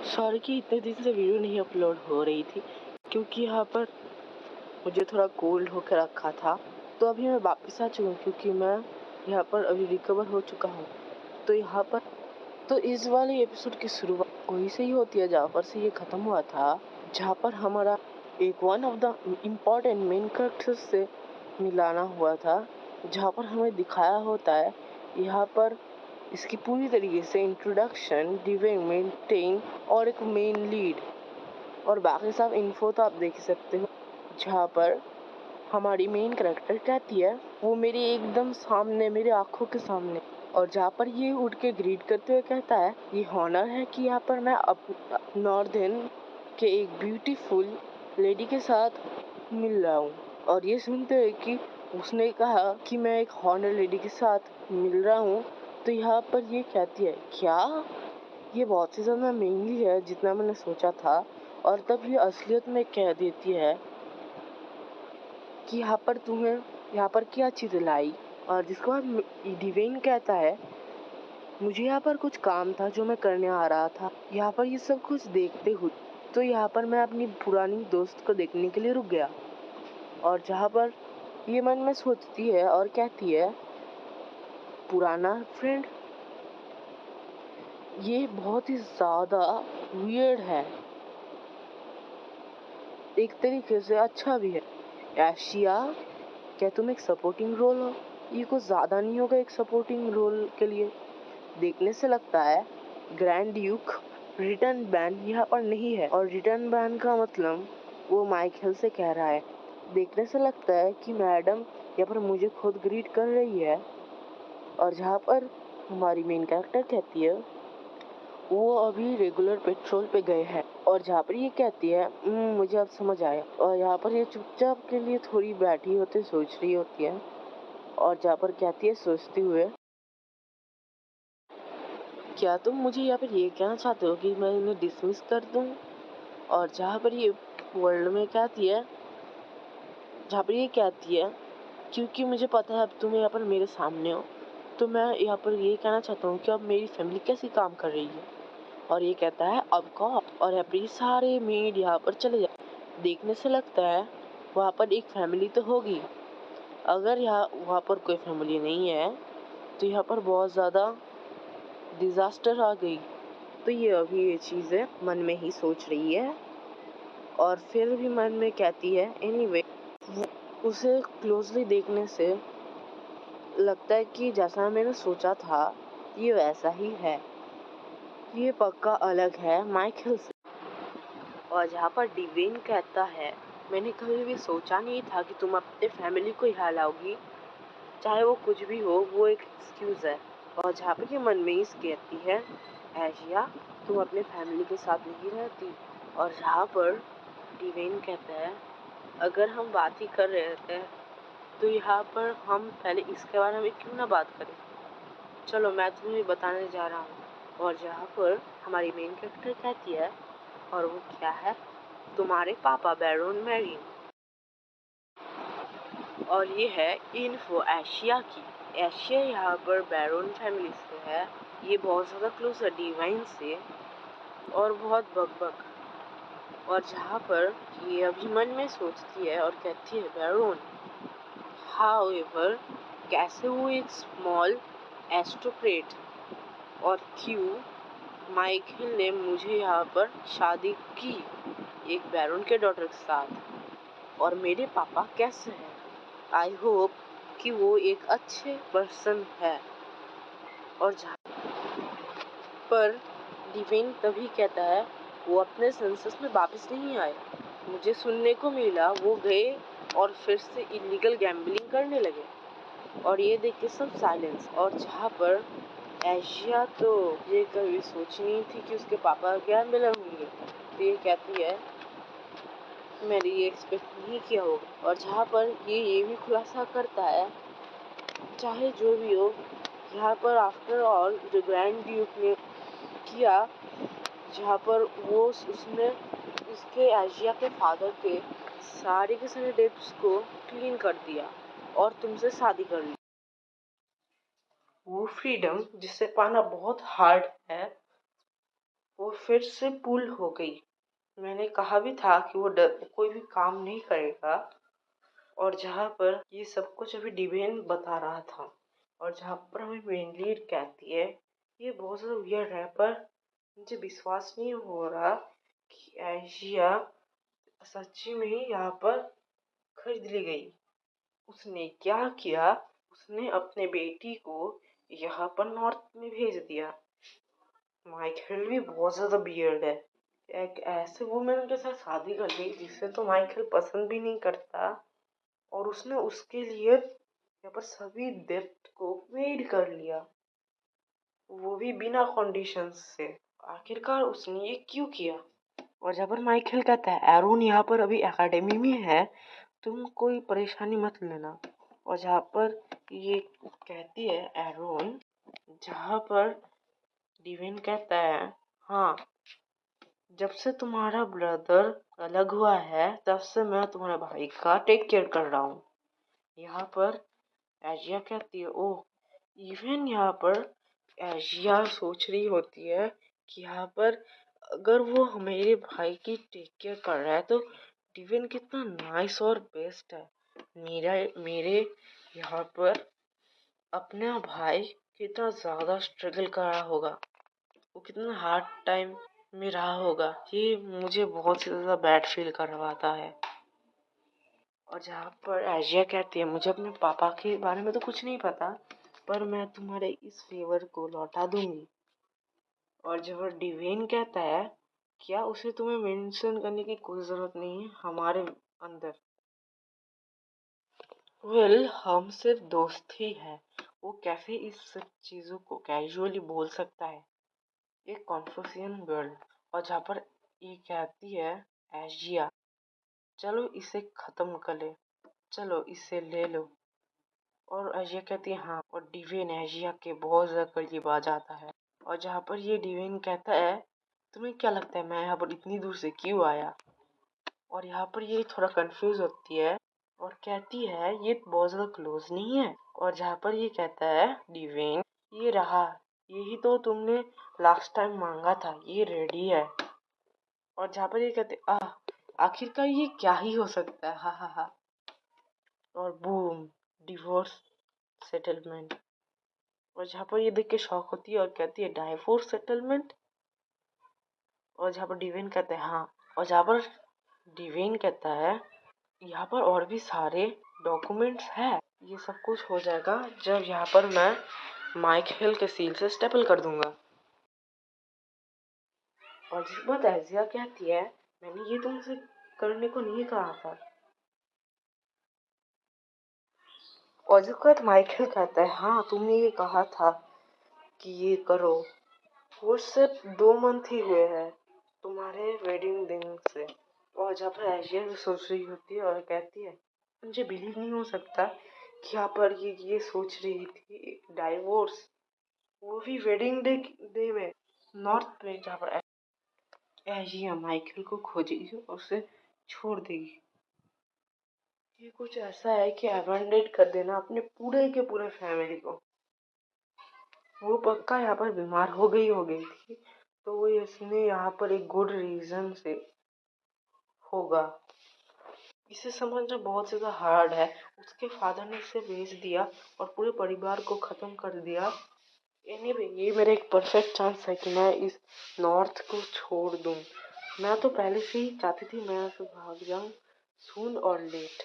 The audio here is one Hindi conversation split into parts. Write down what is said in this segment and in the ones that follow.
सॉरी कि इतने दिन से वीडियो नहीं अपलोड हो रही थी, क्योंकि यहाँ पर मुझे थोड़ा कोल्ड होकर रखा था। तो अभी मैं वापस आ चुका हूँ, क्योंकि मैं यहाँ पर अभी रिकवर हो चुका हूँ। तो यहाँ पर तो इस वाले एपिसोड की शुरुआत वहीं से ही होती है जहाँ पर से ये ख़त्म हुआ था, जहाँ पर हमारा एक one of the important main characters से मिलाना हुआ था, जहाँ पर हमें दिखाया होता है यहाँ पर इसकी पूरी तरीके से इंट्रोडक्शन, डिवेलपमेंट और एक मेन लीड और बाकी सब इन्फो तो आप देख सकते हो, जहाँ पर हमारी मेन कैरेक्टर कहती है वो मेरे एकदम सामने, मेरे आंखों के सामने, और जहाँ पर ये उठ के ग्रीट करते हुए कहता है ये हॉनर है कि यहाँ पर मैं नॉर्दर्न के एक ब्यूटीफुल लेडी के साथ मिल रहा हूँ। और ये सुनते हुए कि उसने कहा कि मैं एक हॉनर लेडी के साथ मिल रहा हूँ, तो यहाँ पर ये कहती है क्या ये बहुत ही ज़्यादा महंगी है जितना मैंने सोचा था। और तब ये असलियत में कह देती है कि यहाँ पर तुम्हें यहाँ पर क्या चीज़ लाई। और जिसके बाद डिवेन कहता है मुझे यहाँ पर कुछ काम था जो मैं करने आ रहा था। यहाँ पर ये सब कुछ देखते हुए तो यहाँ पर मैं अपनी पुरानी दोस्त को देखने के लिए रुक गया। और जहाँ पर ये मन में सोचती है और कहती है पुराना फ्रेंड, ये बहुत ही ज़्यादा वियर्ड है, एक तरीके से अच्छा भी है। एशिया, क्या तुम एक सपोर्टिंग रोल हो? ये कुछ ज़्यादा नहीं होगा एक सपोर्टिंग रोल के लिए? देखने से लगता है ग्रैंड ड्यूक रिटर्न बैन यहाँ पर नहीं है, और रिटर्न बैन का मतलब वो माइकल से कह रहा है। देखने से लगता है कि मैडम यहाँ पर मुझे खुद ग्रीट कर रही है। और जहाँ पर हमारी मेन कैरेक्टर कहती है वो अभी रेगुलर पेट्रोल पे गए हैं। और जहाँ पर ये कहती है मुझे अब समझ आया। और यहाँ पर ये चुपचाप के लिए थोड़ी बैठी होती सोच रही होती है। और जहाँ पर कहती है सोचते हुए क्या तुम मुझे यहाँ पर ये कहना चाहते हो कि मैं इन्हें डिसमिस कर दूँ? और जहाँ पर ये वर्ल्ड में कहती है, जहाँ पर ये कहती है क्योंकि मुझे पता है अब तुम यहाँ पर मेरे सामने हो, तो मैं यहाँ पर ये कहना चाहता हूँ कि अब मेरी फैमिली कैसी काम कर रही है। और ये कहता है अब कौन, और यहाँ पर ये सारे मेड यहाँ पर चले जाए। देखने से लगता है वहाँ पर एक फैमिली तो होगी। अगर वहाँ पर कोई फैमिली नहीं है तो यहाँ पर बहुत ज़्यादा डिज़ास्टर आ गई। तो ये अभी ये चीज़ें मन में ही सोच रही है, और फिर भी मन में कहती है एनीवे। उसे क्लोजली देखने से लगता है कि जैसा मैंने सोचा था ये वैसा ही है, ये पक्का अलग है माइकल से। और जहाँ पर डिवेन कहता है मैंने कभी भी सोचा नहीं था कि तुम अपने फैमिली को यहाँ लाओगी, चाहे वो कुछ भी हो, वो एक एक्सक्यूज़ है। और जहाँ पर ये मन में ही कहती है एशिया तुम अपने फैमिली के साथ नहीं रहती। और जहाँ पर डिवेन कहता है अगर हम बात ही कर रहे थे तो यहाँ पर हम पहले इसके बारे में क्यों ना बात करें, चलो मैं तुम्हें बताने जा रहा हूँ। और जहाँ पर हमारी मेन कैरेक्टर कहती है और वो क्या है, तुम्हारे पापा बैरोन मैरीन। और ये है इन्फो एशिया की। एशिया यहाँ पर बैरोन फैमिली से है, ये बहुत ज़्यादा क्लोज है डिवाइन से और बहुत बकबक। और जहाँ पर ये अभी मन में सोचती है और कहती है बैरोन, हाउएवर कैसे वो एक स्मॉल एस्ट्रोक्रेट और क्यों माइकल ने मुझे यहाँ पर शादी की एक बैरोन के डॉटर के साथ, और मेरे पापा कैसे हैं, आई होप कि वो एक अच्छे पर्सन है। और जहाँ पर डिवेन तभी कहता है वो अपने सेंसेस में वापस नहीं आए, मुझे सुनने को मिला वो गए और फिर से इलीगल गैम्बलिंग करने लगे। और ये देख के सब साइलेंस। और जहाँ पर एशिया तो ये कभी सोची नहीं थी कि उसके पापा गैम्बलर होंगे, तो ये कहती है मैंने ये एक्सपेक्ट नहीं किया होगा। और जहाँ पर ये भी खुलासा करता है चाहे जो भी हो, यहाँ पर आफ्टर ऑल जो ग्रैंड ड्यूक ने किया, जहाँ पर वो उसने उसके एशिया के फादर के सारे डेब्ट्स को क्लीन कर दिया और तुमसे शादी कर ली। वो फ्रीडम जिसे पाना बहुत हार्ड है, वो फिर से पुल हो गई। मैंने कहा भी था कि वो कोई भी काम नहीं करेगा। और जहाँ पर ये सब कुछ अभी डिवेन बता रहा था, और जहाँ पर हमें मेन लीड कहती है, ये बहुत ज़्यादा वियर्ड है, पर मुझे विश्वास नहीं हो रहा कि एशिया सच्ची में ही यहाँ पर खरीद ली गई। उसने क्या किया, उसने अपने बेटी को यहाँ पर नॉर्थ में भेज दिया। माइकल भी बहुत ज़्यादा बियर्ड है। एक ऐसे वुमेन के साथ शादी कर ली जिसे तो माइकल पसंद भी नहीं करता, और उसने उसके लिए यहाँ पर सभी डेप्थ को पेड कर लिया, वो भी बिना कंडीशंस से। आखिरकार उसने ये क्यों किया? और जब पर माइकल कहता है एरोन यहाँ पर अभी एकेडमी में है, तुम कोई परेशानी मत लेना। और जहाँ पर ये कहती है एरोन, जहाँ पर डिवेन कहता है हाँ, जब से तुम्हारा ब्रदर अलग हुआ है तब से मैं तुम्हारे भाई का टेक केयर कर रहा हूँ। यहाँ पर एशिया कहती है ओह, इवन यहाँ पर एशिया सोच रही होती है कि यहाँ पर अगर वो मेरे भाई की टेक केयर कर रहा है तो डिवेन कितना नाइस और बेस्ट है। मेरे यहाँ पर अपना भाई कितना ज़्यादा स्ट्रगल कर रहा होगा, वो कितना हार्ड टाइम में रहा होगा, ये मुझे बहुत ही ज़्यादा बैड फील करवाता है। और जहाँ पर एशिया कहती है मुझे अपने पापा के बारे में तो कुछ नहीं पता, पर मैं तुम्हारे इस फेवर को लौटा दूंगी। और जब डिवेन कहता है क्या उसे तुम्हें मेंशन करने की कोई ज़रूरत नहीं है हमारे अंदर, हम सिर्फ दोस्त ही है। वो कैसे इस सब चीज़ों को कैजुअली बोल सकता है, एक कॉन्फ्यूजियन गर्ल। और जहाँ पर ये कहती है एशिया चलो इसे ख़त्म कर ले, चलो इसे ले लो। और एशिया कहती है हाँ, और डिवेन एशिया के बहुत ज़्यादा करीब आ जाता है। और जहाँ पर ये डिवेन कहता है तुम्हें क्या लगता है मैं यहाँ पर इतनी दूर से क्यों आया। और यहाँ पर ये थोड़ा कंफ्यूज होती है और कहती है ये बहुत ज़्यादा क्लोज नहीं है। और जहाँ पर ये कहता है डिवेन ये रहा, यही तो तुमने लास्ट टाइम मांगा था, ये रेडी है। और जहाँ पर ये कहते आखिरकार ये क्या ही हो सकता है, हा हा हा। और बूम, डिवोर्स सेटलमेंट। और जहाँ पर ये देख के शॉक होती है और कहती है डाइवोर्स सेटलमेंट। और जहाँ पर डिवेन कहते हैं हाँ, और जहाँ पर डिवेन कहता है यहाँ पर और भी सारे डॉक्यूमेंट्स है, ये सब कुछ हो जाएगा जब यहाँ पर मैं माइकल के सील से स्टेपल कर दूंगा। और जिस बात एजिया कहती है मैंने ये तुमसे करने को नहीं कहा था। और जिस बात माइकल कहता है हाँ तुमने ये कहा था कि ये करो। वो सिर्फ 2 मंथ ही हुए हैं तुम्हारे वेडिंग दिन से। और जब एशिया भी सोच रही होती है और कहती है मुझे बिलीव नहीं हो सकता कि यहाँ पर ये सोच रही थी डाइवोर्स, वो भी वेडिंग डे में नॉर्थ में, जहाँ पर एशिया माइकल को खोजेगी और उसे छोड़ देगी। ये कुछ ऐसा है कि अबैंडन कर देना अपने पूरे के पूरे फैमिली को। वो पक्का यहाँ पर बीमार हो गई थी, तो वो इसने यहाँ पर एक गुड रीजन से होगा। इसे समझना बहुत ज़्यादा हार्ड है। उसके फादर ने इसे भेज दिया और पूरे परिवार को ख़त्म कर दिया। एनीवे ये मेरा एक परफेक्ट चांस है कि मैं इस नॉर्थ को छोड़ दूँ। मैं तो पहले से ही चाहती थी मैं यहाँ से भाग जाऊँ सून और लेट।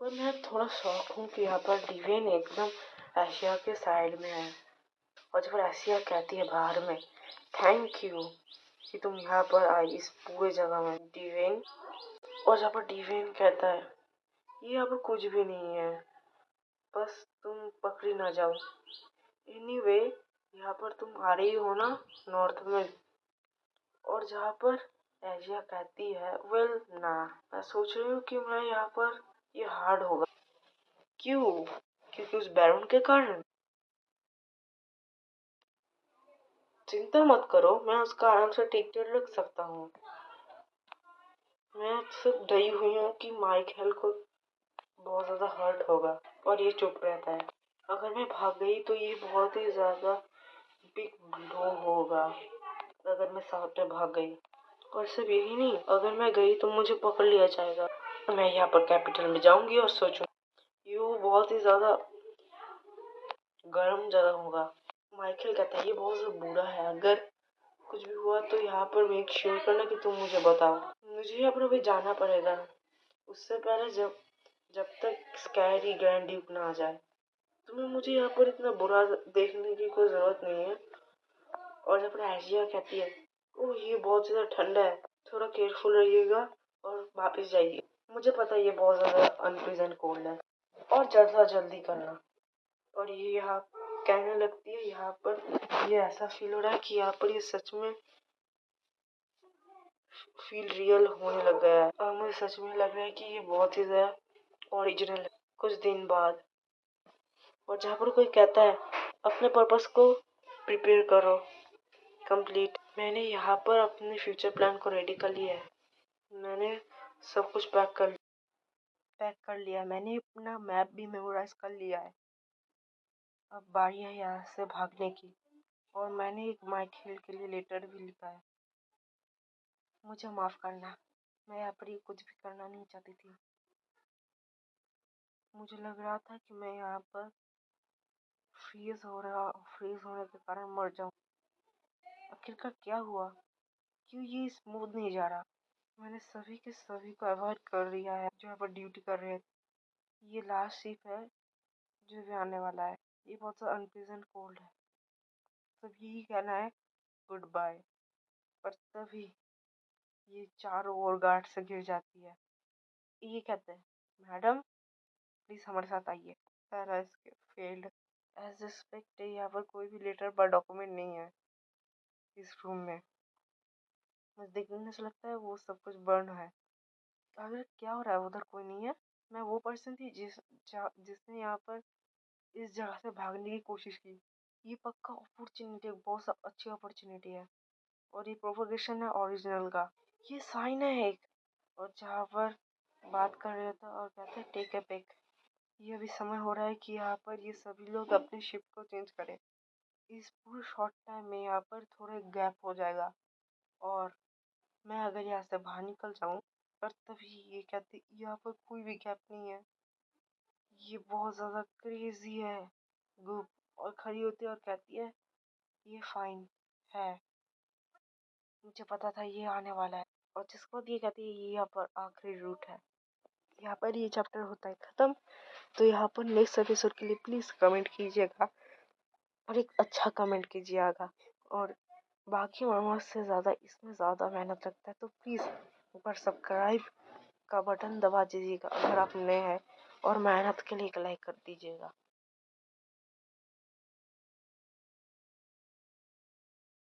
पर मैं थोड़ा शॉक हूँ कि यहाँ पर डिवेन एकदम एशिया के साइड में है। और जब एशिया कहती है बाहर में थैंक यू कि तुम यहाँ पर आई इस पूरे जगह में डिवेन। और जहाँ पर डिवेन कहता है ये यहाँ पर कुछ भी नहीं है, बस तुम पकड़ी ना जाओ। एनीवे यहाँ पर तुम आ रही हो ना नॉर्थ में। और जहाँ पर एशिया कहती है वेल ना, मैं सोच रही हूँ कि मैं यहाँ पर ये हार्ड होगा। क्यों? क्योंकि उस बैरन के कारण। चिंता मत करो, मैं उसका आराम से टेक केयर रख सकता हूँ। मैं सिर्फ डरी हुई हूँ कि माइकल को बहुत ज़्यादा हर्ट होगा और ये चुप रहता है। अगर मैं भाग गई तो ये बहुत ही ज़्यादा बिग ब्लो होगा। अगर मैं सामने भाग गई। और सिर्फ यही नहीं, अगर मैं गई तो मुझे पकड़ लिया जाएगा। मैं यहाँ पर कैपिटल में जाऊंगी और सोचूं ये वो बहुत ही ज्यादा गर्म जगह होगा। माइकल कहता है ये बहुत ज्यादा बुरा है, अगर कुछ भी हुआ तो यहाँ पर मेक श्योर करना कि तुम मुझे बताओ। मुझे यहाँ पर अभी जाना पड़ेगा, उससे पहले जब जब तक स्कैरी ग्रैंड ड्यूक ना आ जाए। तुम्हें मुझे यहाँ पर इतना बुरा देखने की कोई जरूरत नहीं है। और जब एशिया कहती है ओह ये बहुत ज्यादा ठंडा है, थोड़ा केयरफुल रहिएगा और वापस जाइए। मुझे पता है ये बहुत ज्यादा अनप्लीजेंट कोल्ड है और जल्दा जल्दी करना। और ये यहाँ कहने लगती है, यहाँ पर ये ऐसा फील हो रहा है कि यहाँ पर ये सच में फील रियल होने लग गया है और मुझे सच में लग रहा है कि ये बहुत ही ज्यादा ओरिजिनल है। कुछ दिन बाद और जहाँ पर कोई कहता है अपने पर्पस को प्रिपेयर करो कंप्लीट। मैंने यहाँ पर अपने फ्यूचर प्लान को रेडी कर लिया है। मैंने सब कुछ पैक कर लिया। मैंने अपना मैप भी मेमोराइज कर लिया है। अब बारी है यहाँ से भागने की। और मैंने एक माइकल के लिए लेटर भी लिखा है। मुझे माफ करना, मैं यहाँ पर ये कुछ भी करना नहीं चाहती थी। मुझे लग रहा था कि मैं यहाँ पर फ्रीज होने के कारण मर जाऊँ। आखिरकार क्या हुआ, क्यों ये स्मूथ नहीं जा रहा। मैंने सभी के सभी को अवॉइड कर दिया है जो यहाँ पर ड्यूटी कर रहे हैं। ये लास्ट शिप है जो भी आने वाला है। ये बहुत सा अनप्लीजेंट कोल्ड है, सब यही कहना है गुड बाय। पर तभी ये चारों ओर गार्ड से घिर जाती है। ये कहते हैं मैडम प्लीज हमारे साथ आइए। सारा इसके फेल्ड एज एक्सपेक्ट। यहाँ पर कोई भी लेटर पर डॉक्यूमेंट नहीं है इस रूम में। मुझे देखने से लगता है वो सब कुछ बर्न है। अगर क्या हो रहा है, उधर कोई नहीं है। मैं वो पर्सन थी जिसने यहाँ पर इस जगह से भागने की कोशिश की। ये पक्का अपॉर्चुनिटी, बहुत अच्छी अपॉर्चुनिटी है। और ये प्रोपोगेशन है ओरिजिनल का। ये साइन है एक। और जहाँ पर बात कर रहे थे और कहते हैं टेक ए पिक। ये अभी समय हो रहा है कि यहाँ पर ये सभी लोग अपने शिप को चेंज करें। इस पूरे शॉर्ट टाइम में यहाँ पर थोड़ा गैप हो जाएगा और मैं अगर यहाँ से बाहर निकल जाऊँ। पर तभी ये कहते यहाँ पर कोई भी गैप नहीं है। ये बहुत ज़्यादा क्रेजी है गुप। और खड़ी होती है और कहती है ये फाइन है, मुझे पता था ये आने वाला है। और जिसको ये कहती है ये यहाँ पर आखिरी रूट है। यहाँ पर ये चैप्टर होता है ख़त्म। तो यहाँ पर नेक्स्ट एपिसोड के लिए प्लीज़ कमेंट कीजिएगा और एक अच्छा कमेंट कीजिएगा। और बाकी मामा से ज़्यादा इसमें ज़्यादा मेहनत लगता है, तो प्लीज़ ऊपर सब्सक्राइब का बटन दबा दीजिएगा अगर आप नए हैं और मेहनत के लिए एक लाइक कर दीजिएगा।